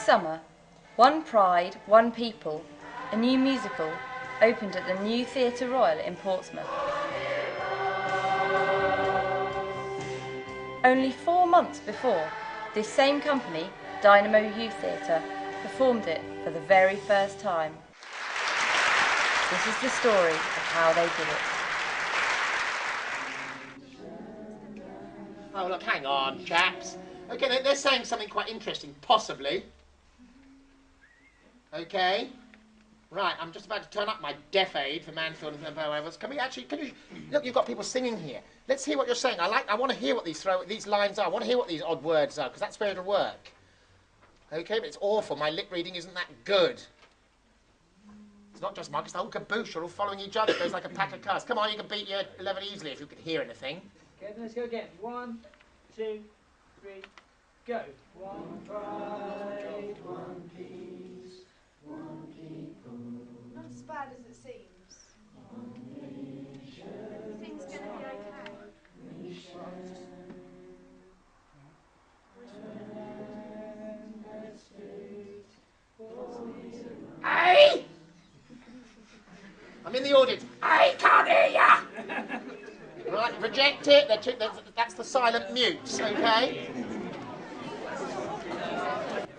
summer, One Pride, One People, a new musical, opened at the new Theatre Royal in Portsmouth. Only 4 months before, this same company, Dynamo Youth Theatre, performed it for the very first time. This is the story of how they did it. Oh, look, hang on, chaps. Okay, they're saying something quite interesting, possibly. Okay. Right, I'm just about to turn up my deaf aid for Mansfield and whoever. Can you, look, you've got people singing here. Let's hear what you're saying. I want to hear what these lines are. I want to hear what these odd words are, because that's where it'll work. Okay, but it's awful. My lip reading isn't that good. It's not just Mark, it's the whole caboose. You're all following each other. It goes like a pack of cars. Come on, you can beat your 11 easily if you could hear anything. Okay, let's go again. 1, 2, 3, go. One pride, one peace, one people. Not as bad as it seems. Everything's going to be okay. Hey! I'm in the audience. I can't hear ya! Right, reject it. That's the silent mutes, okay?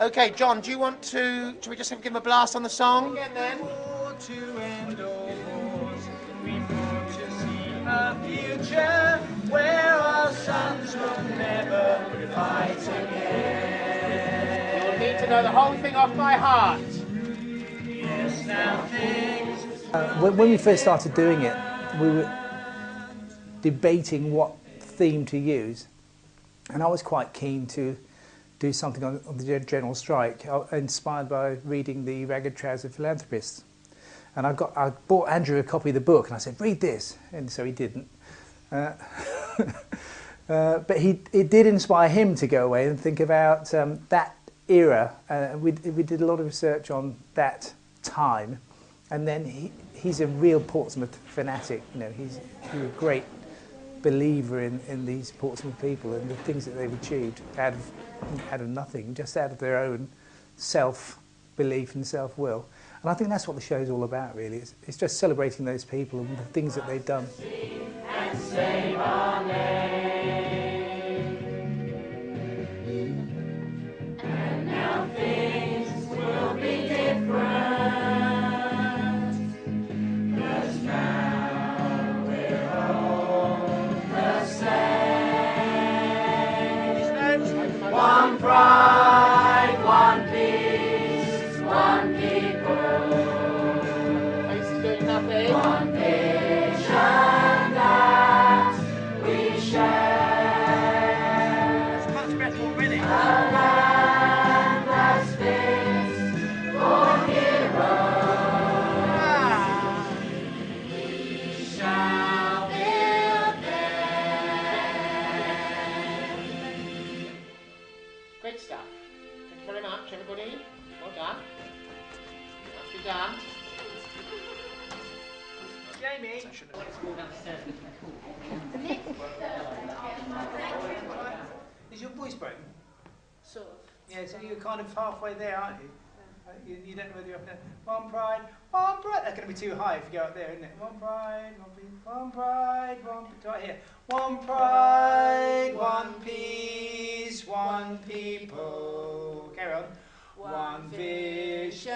Okay, John, do you want to... Should we just give him a blast on the song? Again, then. To endorse, we want to see a future where our sons will never fight again. You'll need to know the whole thing off by heart. Yes, now things... When we first started doing it, we were debating what theme to use, and I was quite keen to do something on the general strike, inspired by reading the Ragged Trouser Philanthropists. And I bought Andrew a copy of the book, and I said, read this, and so he didn't. But it did inspire him to go away and think about that era. We did a lot of research on that time, and then he's a real Portsmouth fanatic. You know, he's a great believer in these Portsmouth people and the things that they've achieved out of nothing, just out of their own self-belief and self-will. And I think that's what the show's all about, really. It's just celebrating those people and the things that they've done. And save our name. And now things will be different, 'cause now we're all the same. One pride, one peace, one people, one vision that we share. It's much better already. A land that's fit for heroes. We shall build them. Great stuff. Thank you very much, everybody. Well done. Nicely done. Jamie. Is your voice broken? Sort of. Yeah, so you're kind of halfway there, aren't you? You don't know whether you're up there. One pride, one pride. That's going to be too high if you go up there, isn't it? One pride, one peace, one pride, one... Right here. One pride, one peace, one people. Carry on. One vision.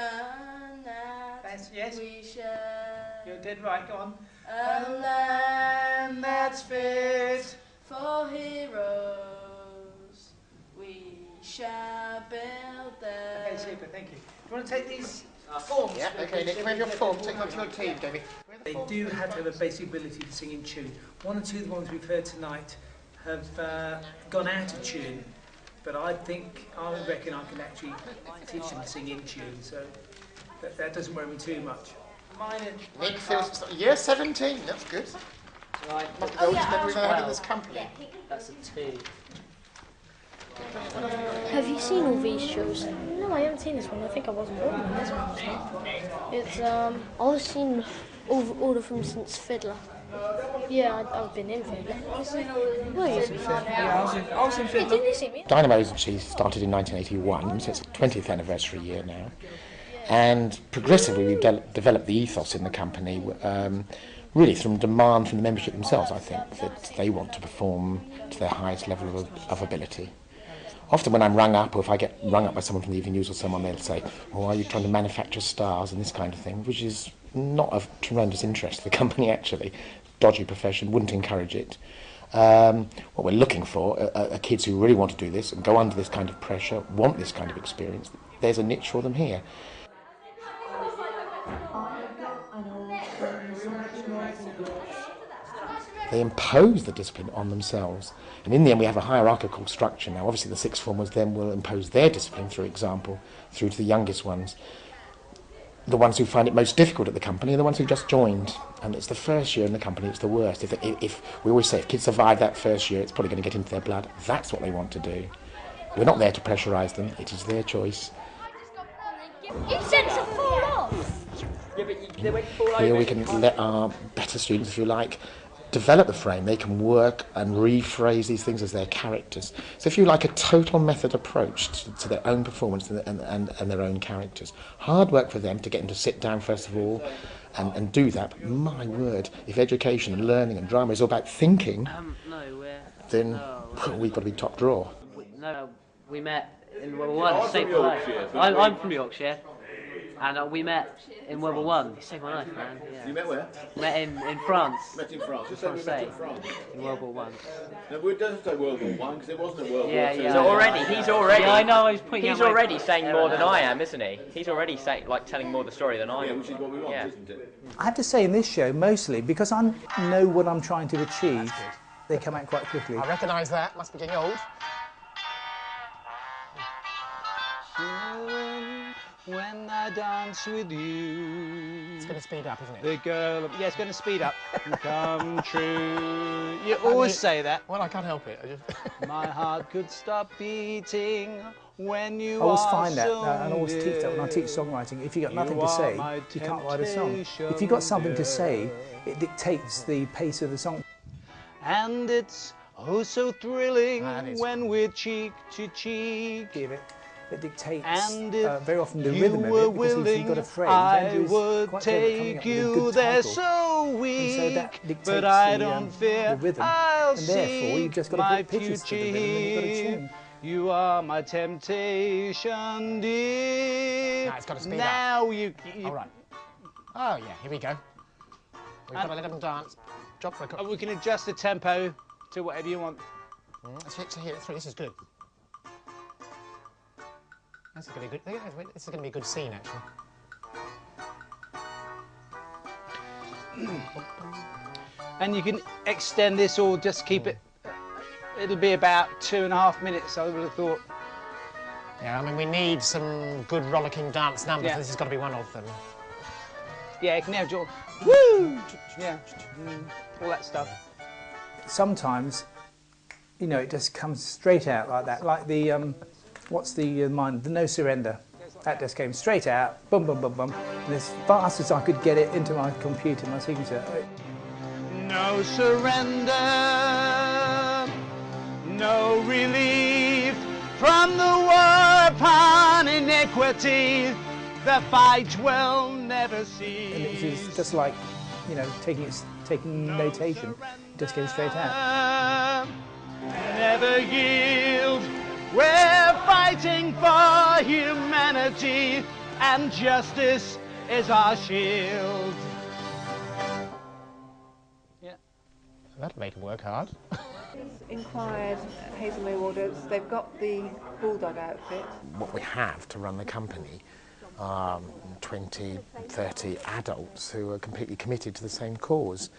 That's, yes. We share. You're dead right, go on. A land that's fit. for heroes. We shall build them. Okay, super, thank you. Do you want to take these forms? Yeah, okay, Nick, where's your form? Take them to your team, Jamie. They do have to have a basic ability to sing in tune. One or two of the ones we've heard tonight have gone out of tune, but I reckon I can actually teach them to sing in tune, so that doesn't worry me too much. Nick feels year 17, that's good. Right. Must be the oldest member we've ever had in this company. That's a 2. Have you seen all these shows? No, I haven't seen this one. I think I wasn't born when this one was on. It's I've seen all of them since Fiddler. Yeah, I've been in for it. Were you? Yeah, I was in Hey, Finland. didn't you see me? Dynamo's actually started in 1981, so it's 20th anniversary year now. And progressively we've developed the ethos in the company, really from demand from the membership themselves, I think, that they want to perform to their highest level of ability. Often when I'm rung up, or if I get rung up by someone from the Evening News or someone, they'll say, "Oh, are you trying to manufacture stars?" and this kind of thing, which is not of tremendous interest to the company, actually. Dodgy profession, wouldn't encourage it. What we're looking for are kids who really want to do this and go under this kind of pressure, want this kind of experience. There's a niche for them here. They impose the discipline on themselves. And in the end, we have a hierarchical structure now. Obviously, the sixth formers then will impose their discipline, through example, through to the youngest ones. The ones who find it most difficult at the company are the ones who just joined. And it's the first year in the company, it's the worst. If we always say, if kids survive that first year, it's probably going to get into their blood. That's what they want to do. We're not there to pressurise them. It is their choice. You said to fall off. Yeah, but they went fall Here over. we can let our better students, if you like, develop the frame. They can work and rephrase these things as their characters. So if you like, a total method approach to their own performance and their own characters. Hard work for them to get them to sit down first of all and do that. But my word, if education and learning and drama is all about thinking, No, then we've got to be top drawer. we met in World War One. Saved my life. I'm from Yorkshire, and we met in World War One. He saved my life, man. Yeah. You met where? Met in France. Met in France. Just say we met in France. In World War One. No, we don't say World War One because it wasn't a World War Yeah, Two. yeah. So already, he's already. Yeah, I know. I was pointing He's out my- already saying Yeah, more right than now. I am, isn't he? He's already saying, like, telling more of the story than I Yeah, am. which is what we want, Yeah. isn't it? I have to say in this show, mostly, because I know what I'm trying to achieve, they come out quite quickly. I recognise that. Must be getting old. When I dance with you. It's going to speed up, isn't it? The girl, yeah, it's going to speed up. Come true. You always say that. Well, I can't help it. I just... My heart could stop beating when you I always are find that, so and I always teach that when I teach near. songwriting. If you've got nothing You to are say, my you can't write a song. temptation, If you've got something to dear. say, it dictates the pace of the song. And it's oh so thrilling Ah, it is. when we're cheek to cheek. Give it. It dictates And if very often the you rhythm of were it, because if willing, you've got a phrase, I Andrew's would quite clever at coming take up with a you good there title. so And weak. so that dictates But I the, don't fear the rhythm. I'll And therefore, you've just got to my put pitches to the future rhythm and you've got a here. tune. You are my temptation, dear. No, it's got to speed up. now you. All right. Oh, yeah, here we go. We've got to let them dance. Drop for a couple. We can adjust the tempo to whatever you want. Let's hear it through. This is good. This is going to be good. This is going to be a good scene, actually. And you can extend this or just keep it. It'll be about 2.5 minutes, I would have thought. Yeah, I mean, we need some good rollicking dance numbers. Yeah. This has got to be one of them. Yeah, you can have your woo! Yeah, all that stuff. Sometimes, you know, it just comes straight out like that. Like the, what's the mine? The No Surrender. That just came straight out, bum, bum, bum, bum. And as fast as I could get it into my computer, my signature. No surrender, no relief from the war upon iniquity. The fight will never cease. And it was just like, you know, taking notation. It just came straight out. Never yield. We're fighting for humanity, and justice is our shield. Yeah. That'll make them work hard. Inquired Hazelmere Warders. They've got the bulldog outfit. What we have to run the company are 20, 30 adults who are completely committed to the same cause.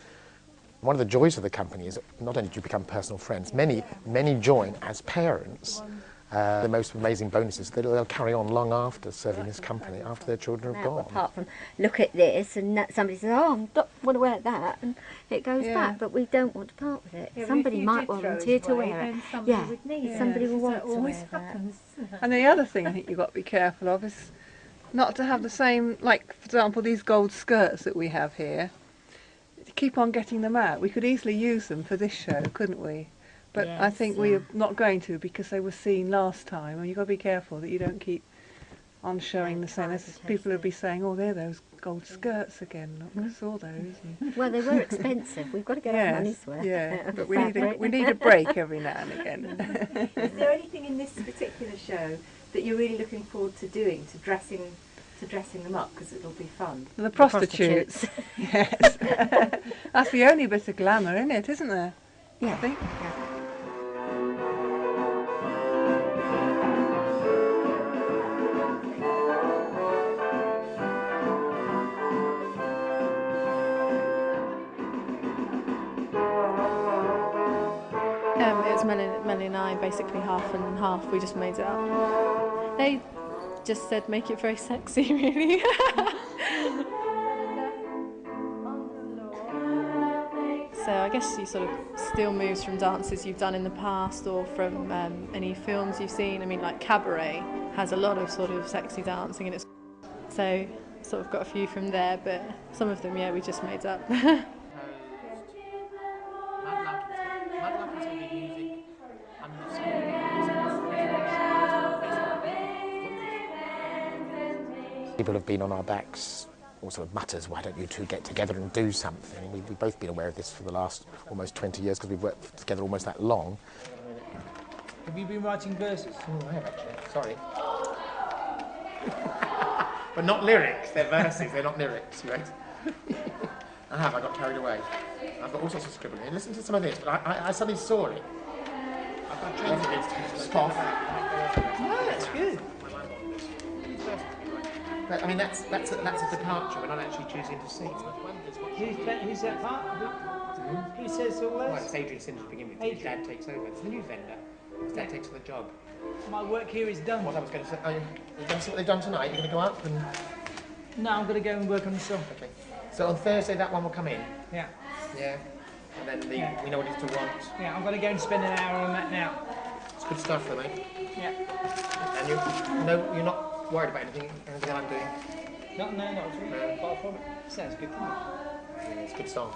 One of the joys of the company is not only do you become personal friends, many join as parents. The most amazing bonus is that they'll carry on long after serving this company, after their children have Now, gone. apart from look at this and that somebody says, oh, I don't want to wear that, and it goes Yeah. back, but we don't want to part with it. Yeah, but Somebody if you might did throw volunteer it to away, wear it. then somebody Yeah, would need it. somebody will So want it to always wear that. happens. And the other thing I think you've got to be careful of is not to have the same, like, for example, these gold skirts that we have here. keep on getting them out. We could easily use them for this show, couldn't we? But I Yes. think we're not going to, because they were seen last time, and you've got to be careful that you don't keep on showing the same. There's people who'll be saying, oh, there are those gold skirts again. Look, I saw those. And Well, they were expensive. We've got to get our money's worth. Yeah, but we need a break every now and again. Is there anything in this particular show that you're really looking forward to doing, to dressing them up, because it'll be fun? The prostitutes. Yes. That's the only bit of glamour in it, isn't there? Yeah. I think. It was Melanie and I, basically half and half. We just made it up. They just said make it very sexy, really. So I guess you sort of steal moves from dances you've done in the past, or from any films you've seen. I mean, like Cabaret has a lot of sort of sexy dancing, and it's so sort of got a few from there. But some of them, yeah, we just made up. People have been on our backs, all sort of mutters, why don't you two get together and do something? We've both been aware of this for the last almost 20 years because we've worked together almost that long. Have you been writing verses? Oh, I have actually, sorry. But not lyrics, they're verses, they're not lyrics, right? I got carried away. I've got all sorts of scribbling. And listen to some of this, but I suddenly saw it. I've got James Spoff. Oh, that's good. But, I mean, that's a departure. We're not actually choosing to sing. Who's that part? Who says all this? Well, it's Adrian Sims to begin with. His dad takes over. It's the new vendor. His dad takes on the job. My work here is done. What I was going to say, you going to see what they've done tonight? You're going to go up and... No, I'm going to go and work on the song. Okay. So on Thursday that one will come in? Yeah. Yeah. And then we know what it's to want. Yeah, I'm going to go and spend an hour on that now. It's good stuff though, mate. Yeah. And you're not worried about anything I'm doing? No, not at all. Far from it. Sounds good, doesn't it? Yeah, it's a good song.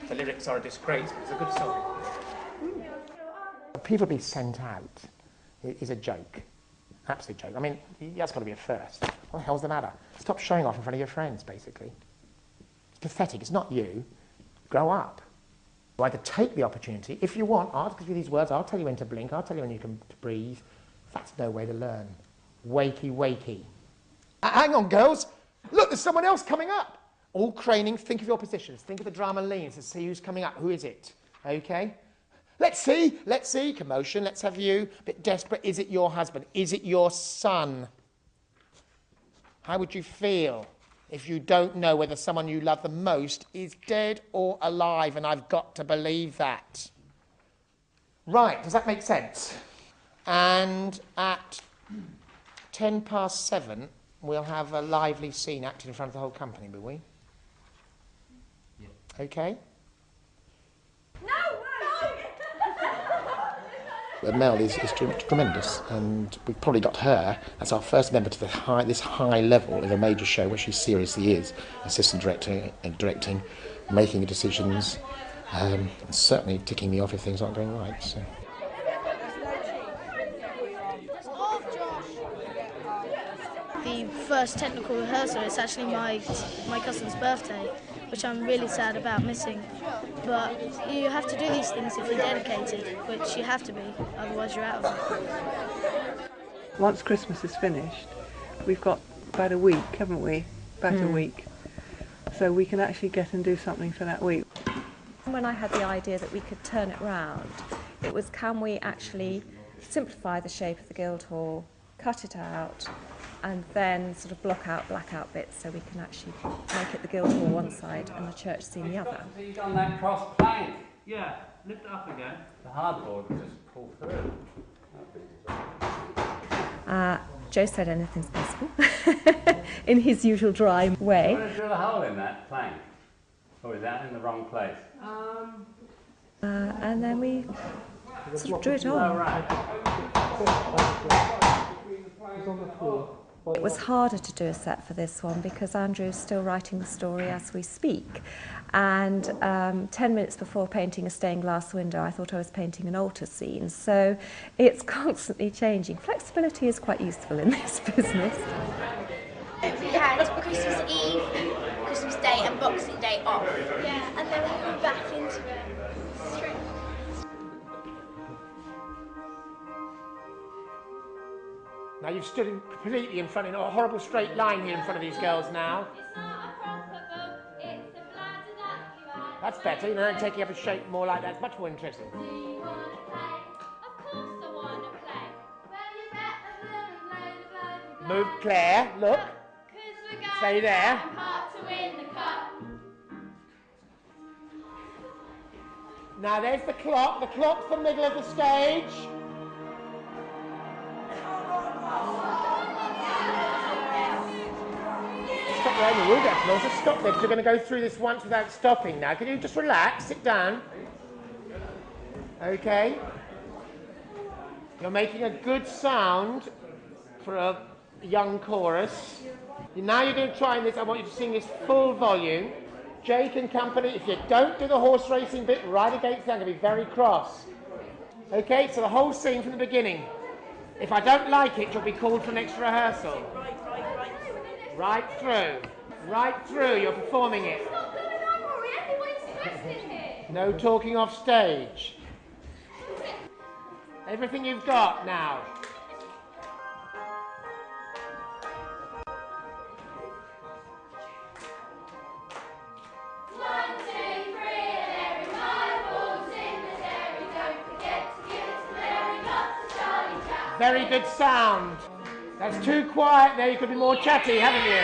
The lyrics are a disgrace, but it's a good song. People being sent out is a joke. Absolute joke. I mean, that's got to be a first. What the hell's the matter? Stop showing off in front of your friends, basically. It's pathetic. It's not you. Grow up. You either take the opportunity. If you want, I'll give you these words. I'll tell you when to blink. I'll tell you when you can breathe. That's no way to learn. Wakey, wakey. Hang on, girls. Look, there's someone else coming up. All craning. Think of your positions. Think of the drama leans and see who's coming up. Who is it? Okay? Let's see. Commotion. Let's have you. A bit desperate. Is it your husband? Is it your son? How would you feel if you don't know whether someone you love the most is dead or alive? And I've got to believe that. Right, does that make sense? And at 7:10, we'll have a lively scene acted in front of the whole company, will we? Yeah. Okay? Mel is tremendous, and we've probably got her as our first member to this high level of a major show where she seriously is assistant directing, making decisions, and certainly ticking me off if things aren't going right. So. The first technical rehearsal is actually my cousin's birthday, which I'm really sad about missing. But you have to do these things if you're dedicated, which you have to be, otherwise you're out of it. Once Christmas is finished, we've got about a week, haven't we? About a week. So we can actually get and do something for that week. When I had the idea that we could turn it round, it was, can we actually simplify the shape of the Guildhall, cut it out, and then sort of block out, black out bits so we can actually make it the Guildhall one side and the church scene the other. So you've done that cross plank? Yeah, lift it up again. The hardboard will just pull through. Joe said anything's possible in his usual dry way. You want to drill a hole in that plank? Or is that in the wrong place? And then we sort of drew it on. Oh, right. It's on the floor. It was harder to do a set for this one because Andrew's still writing the story as we speak. And 10 minutes before painting a stained glass window, I thought I was painting an altar scene. So it's constantly changing. Flexibility is quite useful in this business. We had Christmas Eve, Christmas Day and Boxing Day off. Yeah, and then we were back into it. Now you've stood completely in front, in a horrible straight line here in front of these girls now. That's better, you know, taking up a shape more like that. It's much more interesting. Move, Claire, look. Stay there. Now there's the clock. The clock's the middle of the stage. Stop there in the wood, actually. Just stop there, because you're going to go through this once without stopping now. Can you just relax, sit down? Okay. You're making a good sound for a young chorus. Now you're going to try this. I want you to sing this full volume. Jake and company, if you don't do the horse racing bit right against that, I'm going to be very cross. Okay, so the whole scene from the beginning. If I don't like it, you'll be called for next rehearsal. Right through. Right through, you're performing it. No talking off stage. Everything you've got now. Very good sound. That's too quiet there, you could be more chatty, haven't you?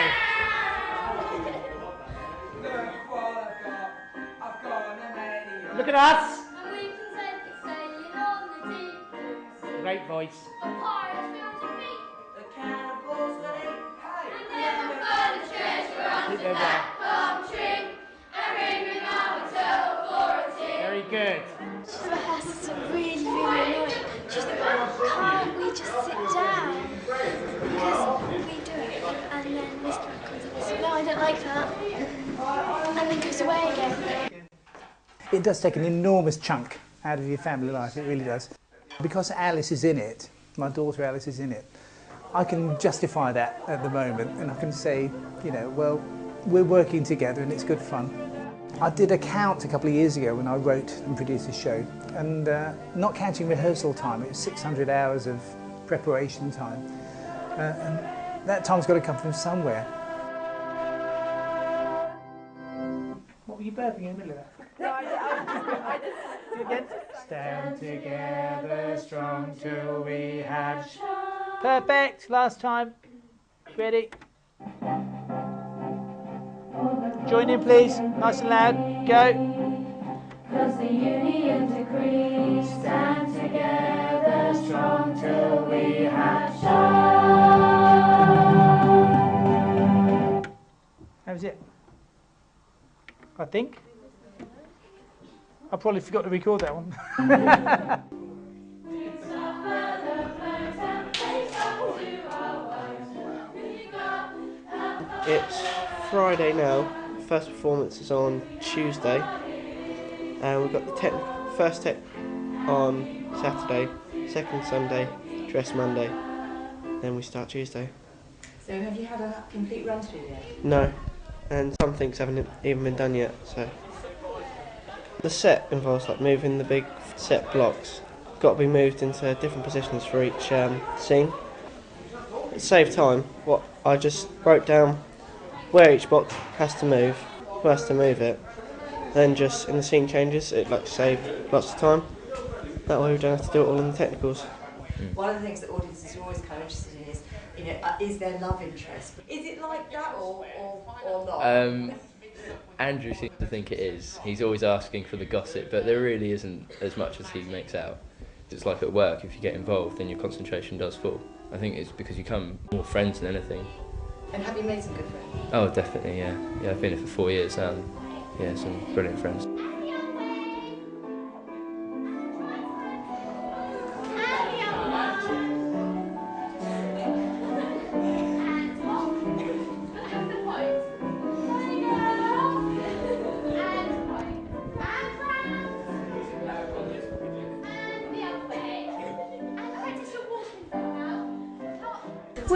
Look at us. Great voice. Keep those out. Very good. The rehearsals are really, really annoying. She's like, can't we just sit down? Because we do it, and then Mr. comes up and says, no, I don't like that. And then goes away again. It does take an enormous chunk out of your family life, it really does. Because Alice is in it, my daughter Alice is in it, I can justify that at the moment, and I can say, you know, well, we're working together and it's good fun. I did a count a couple of years ago when I wrote and produced a show, and not counting rehearsal time, it was 600 hours of preparation time. And that time's got to come from somewhere. What were you burping in the middle of that? No, I just Again. Stand together strong till we have... Perfect, last time. Ready? Join in, please. Nice and loud. Go. 'Cause the union decrees, stand together strong till we have shown. How was it? I think. I probably forgot to record that one. It's Friday now. First performance is on Tuesday, and we've got the first tech on Saturday, second Sunday, dress Monday, then we start Tuesday. So have you had a complete run through yet? No, and some things haven't even been done yet. So the set involves like moving the big set blocks. Got to be moved into different positions for each scene. To save time, what I just wrote down where each box has to move, who has to move it, then just in the scene changes, it like save lots of time. That way we don't have to do it all in the technicals. One of the things that audiences are always kind of interested in is, you know, is there love interest? Is it like that or not? Andrew seems to think it is. He's always asking for the gossip, but there really isn't as much as he makes out. It's like at work, if you get involved, then your concentration does fall. I think it's because you become more friends than anything. And have you made some good friends? Oh, definitely, yeah. Yeah, I've been here for 4 years now. Yeah, some brilliant friends.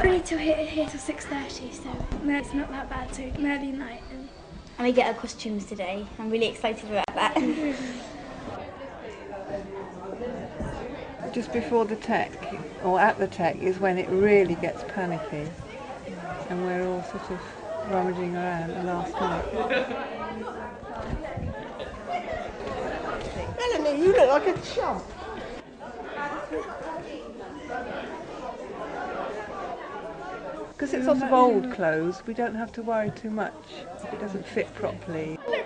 only here till 6:30, so no, it's not that bad. So an early night. And we get our costumes today. I'm really excited about that. Just before the tech, or at the tech, is when it really gets panicky, and we're all sort of rummaging around the last minute. Melanie, you look like a chump. Because it's sort of old clothes, we don't have to worry too much if it doesn't fit properly. The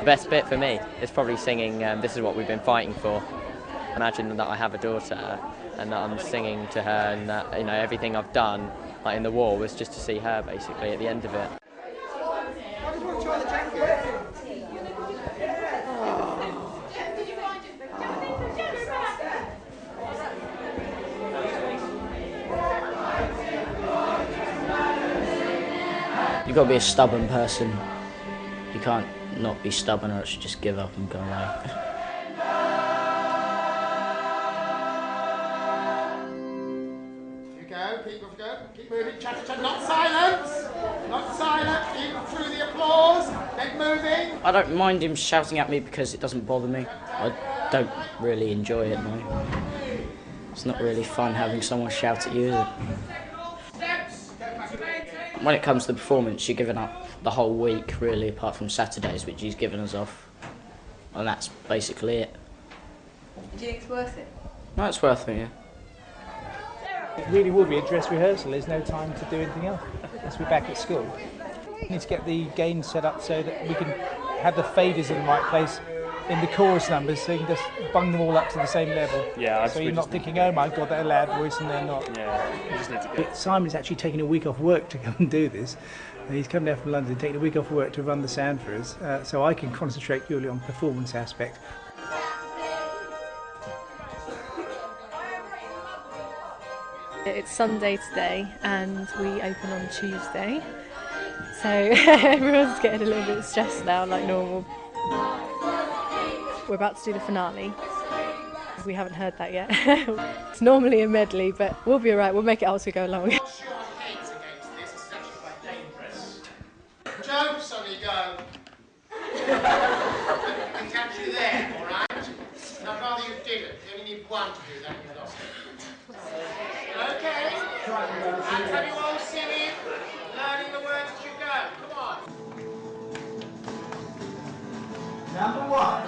best bit for me is probably singing This Is What We've Been Fighting For. Imagine that I have a daughter and that I'm singing to her, and that, you know, everything I've done like in the war was just to see her basically at the end of it. You've got to be a stubborn person. You can't not be stubborn, or else you just give up and go away. Keep moving, chat, not silence! Not silent, keep through the applause, keep moving. I don't mind him shouting at me because it doesn't bother me. I don't really enjoy it, no. It's not really fun having someone shout at you, is it? When it comes to the performance, you're giving up the whole week, really, apart from Saturdays, which he's given us off. And that's basically it. Do you think it's worth it? No, it's worth it, yeah. It really will be a dress rehearsal. There's no time to do anything else unless we're back at school. We need to get the gain set up so that we can have the faders in the right place in the chorus numbers, so you can just bung them all up to the same level. Yeah. So you're not thinking, oh my God, they're a loud voice, and they're not. Yeah. You just need to go. Simon's actually taking a week off work to come and do this. He's come down from London, taking a week off work to run the sound for us, so I can concentrate purely on the performance aspect. It's Sunday today and we open on Tuesday, so everyone's getting a little bit stressed now like normal. We're about to do the finale. We haven't heard that yet. It's normally a medley, but we'll be alright, we'll make it out as we go along. Wash your heads against this, it's actually quite dangerous. Joe, Sonny, go. It's actually there, alright? And I'd rather you did it. You only need one to do that, you lost it. Okay. And have you all singing, learning the words as you go? Come on. Number one.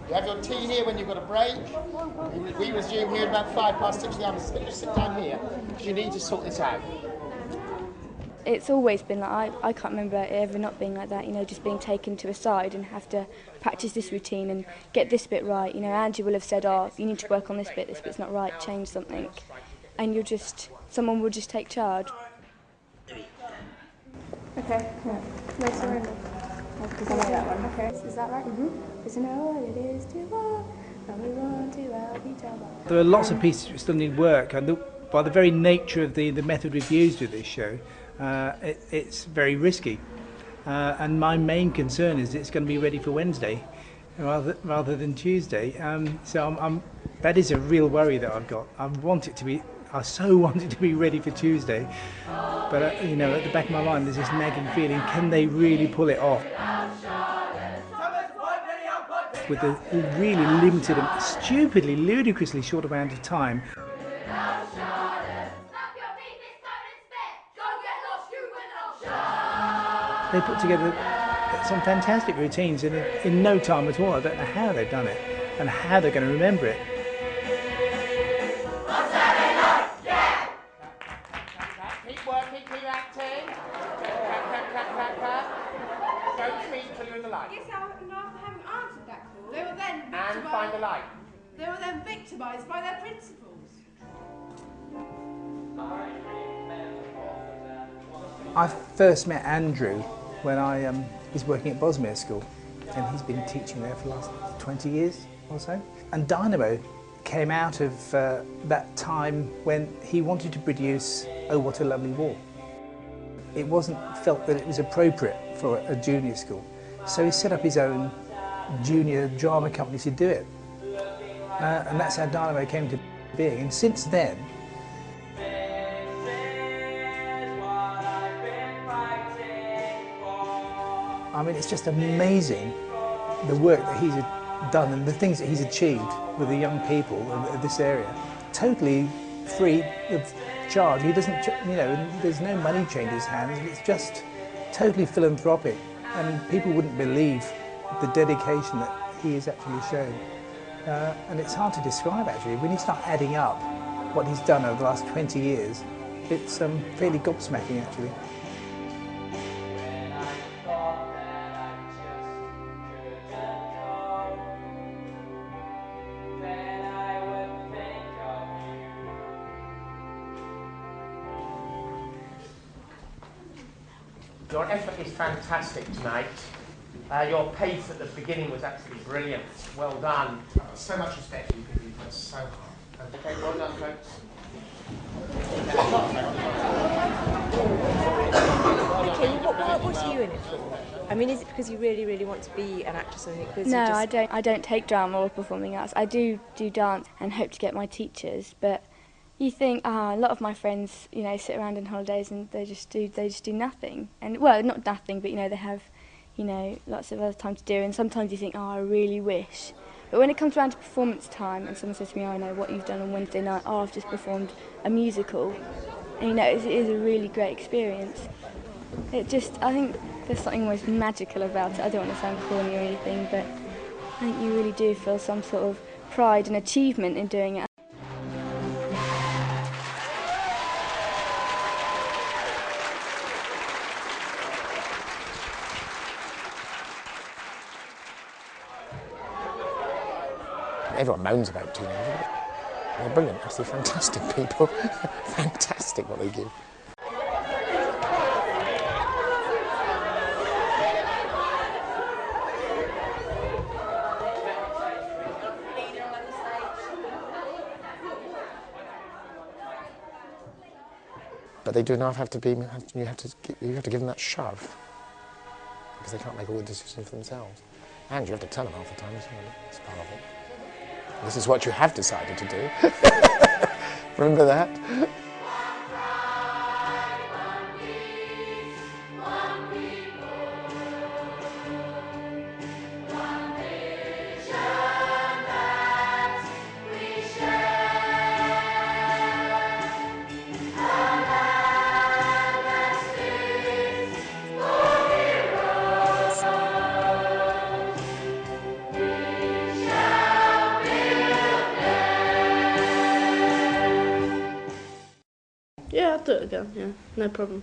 You have your tea here when you've got a break. We resume here at about 6:05. You sit down here because you need to sort this out. It's always been like, I can't remember it ever not being like that, you know, just being taken to a side and have to practice this routine and get this bit right. You know, Angie will have said, oh, you need to work on this bit's not right, change something. And someone will just take charge. Okay, yeah. No surrender. Because I know that one. Okay, is that right? Mm-hmm. Isn't it what it is to love, and we want to help each other. There are lots of pieces that still need work, and by the very nature of the method we've used with this show, it's very risky. And my main concern is it's going to be ready for Wednesday rather than Tuesday. So that is a real worry that I've got. I so want it to be ready for Tuesday, but you know, at the back of my mind there's this nagging feeling: can they really pull it off? With a really limited and stupidly, ludicrously short amount of time. They put together some fantastic routines in no time at all. I don't know how they've done it and how they're going to remember it. Keep working, keep acting. Don't speak until you're in the light. Yes, after having answered that call, they were then And find the light. They were then victimised by their principals. I first met Andrew when I was working at Bosmere School, and he's been teaching there for the last 20 years or so. And Dynamo came out of that time when he wanted to produce Oh What a Lovely War. It wasn't felt that it was appropriate for a junior school, so he set up his own junior drama company to do it. And that's how Dynamo came to being. And since then, I mean, it's just amazing the work that he's done and the things that he's achieved with the young people of this area. Totally free of charge. He doesn't, you know, there's no money change his hands. It's just totally philanthropic, and people wouldn't believe the dedication that he has actually shown. And it's hard to describe, actually. When you start adding up what he's done over the last 20 years, it's fairly gobsmacking, actually. Your effort is fantastic tonight. Your pace at the beginning was absolutely brilliant. Well done. So much respect for you people. You've worked so hard. Okay, well done, folks. Okay, what are you in it for? I mean, is it because you really, really want to be an actress? Or because No, you just... I don't take drama or performing arts. I do dance and hope to get my teachers, but you think, a lot of my friends, you know, sit around on holidays and they just do nothing. And well, not nothing, but you know, they have, you know, lots of other time to do. And sometimes you think, I really wish. But when it comes around to performance time, and someone says to me, I know what you've done on Wednesday night. Oh, I've just performed a musical. And you know, it is a really great experience. I think there's something almost magical about it. I don't want to sound corny or anything, but I think you really do feel some sort of pride and achievement in doing it. Everyone moans about teenagers. They're brilliant, absolutely fantastic people. Fantastic what they give. But they do now have to be. You have to give them that shove, because they can't make all the decisions for themselves. And you have to tell them half the time as well. That's part of it. This is what you have decided to do. Remember that? Yeah, I'll do it again, yeah, no problem.